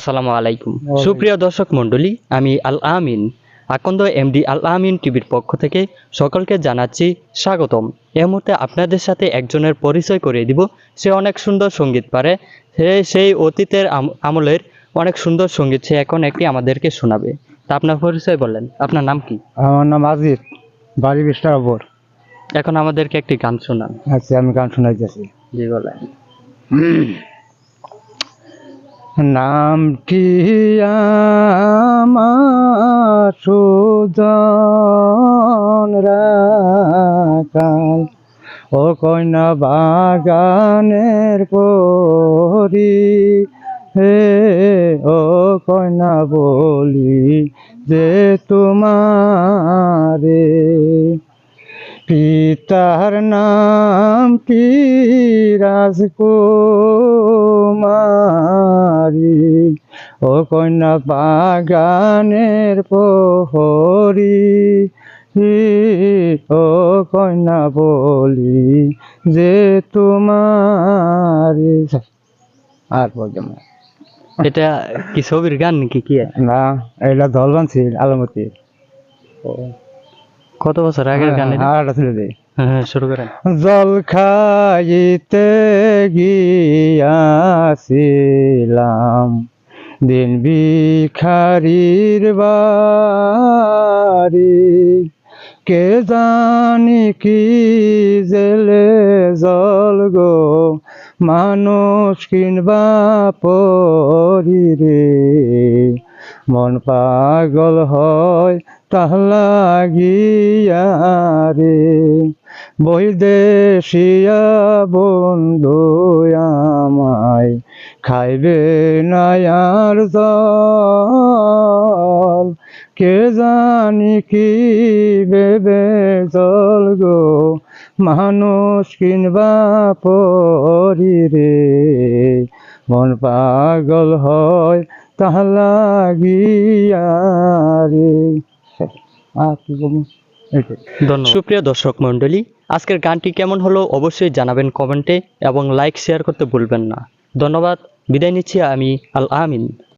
আসসালামু আলাইকুম। সুপ্রিয় দর্শক মণ্ডলী, আমি আল আমিন আকন্দ এমডি আল আমিন টিভির পক্ষ থেকে সকলকে জানাচ্ছি স্বাগতম। এই মুহূর্তে আপনাদের সাথে একজনের পরিচয় করিয়ে দিব। সে অনেক সুন্দর সঙ্গীত পারে। সেই অতীতের আমলের অনেক সুন্দর সঙ্গীত সে এখন একটি আমাদেরকে শোনাবে। তা আপনার পরিচয় বলেন, আপনার নাম কি? আমার নাম আজিজ, বাড়ি বিষ্টারাপুর। এখন আমাদেরকে একটি গান শোনান। আচ্ছা, আমি গান শোনাইতেছি। জি বলেন। নাম কি আমার সুজন রাখাল, ও কন্যা বাগানের পরি, হে ও কন্যা বলি যে তোমারে পিতার নাম কি রাজকুমারী, ও কন্যা বাগানের প্রহরী, ও কন্যা বলি যে তোমারে। আর বলতাম না। এটা কি ছবির গান নাকি কি? না, এটা দলবান ছিল আলমতি। কত বছর আগের গান এটা? আর ছিল যে হ্যাঁ, শুরু করেন। জল খাইতে গিয়াছিলাম দিন ভিখারির বাড়ি, কে জানি কি জেলে জল গো মানুষ কিনবা পরি রে, মন পাগল হয় তাহলা গিয়া রে, বৈদেশিয়া বন্ধু আমায় খাইবে নায়ার জল, কে জানি কি বেবে জল গো মানুষ কিনবা পরি রে, মন পাগল হয় তাহলা গিয়া রে। কি বলবো? ধন্যবাদ। সুপ্রিয় দর্শক মণ্ডলী, আজকের গানটি কেমন হলো অবশ্যই জানাবেন কমেন্টে এবং লাইক শেয়ার করতে ভুলবেন না। ধন্যবাদ। বিদায় নিচ্ছি আমি আল আমিন।